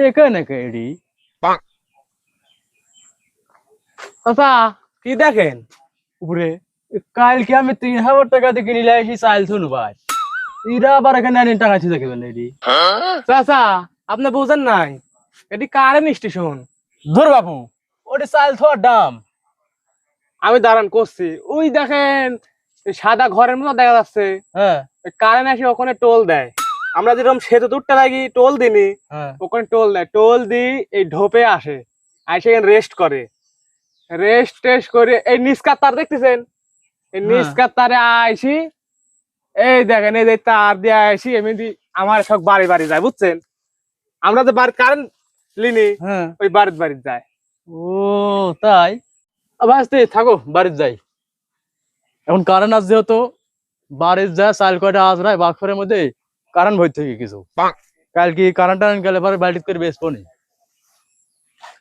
এখানে কেডি চাচা কি দেখেন উপরে কালকে আমি 3,000 টাকা দিয়ে কিনে আসি চাইল শুনু ভাই এরা আবার এখানে আনি টাকা ছিল কেন এডি চাচা আপনি বুঝেন নাই এটি কারেন্ট স্টেশন। ধর বাবু ওটি চাইল থোয়ার দাম। আমি দাঁড়ান করছি ওই দেখেন এই সাদা ঘরের মতো দেখা যাচ্ছে হ্যাঁ কারেন্ট এসে ওখানে টোল দেয়। আমরা যেরকম সেতু তুটতে লাগি টোল দিনি হ্যাঁ ওখানে টোল দেয়, টোল দি এই ঢোপে আসে এসে রেস্ট করে, রেস্ট টেস্ট করে এই নিষ্কার তার দেখতেছেন এই হ্যাঁ। নিষ্কার তারে আইসি এই দেখেন এই যে তার দিয়ে আইসি এমনি আমার সব বাড়ি বাড়ি যায় বুঝছেন। আমরা যে বাড়ির কারেন্ট লিনি হ্যাঁ ওই বাড়ির বাড়ি যায়। ও তাই আবার আসতে থাকো বাড়ির যাই এখন কারেন্ট আস যেহেতু বাড়ির যা চাল কয়টা আজ রায় বাক্সের মধ্যে কারেন্ট ভর থেকে কিছু কালকে কারেন্ট টারেন্ট গেলে পরে বাড়িতে করে বেসবো নি।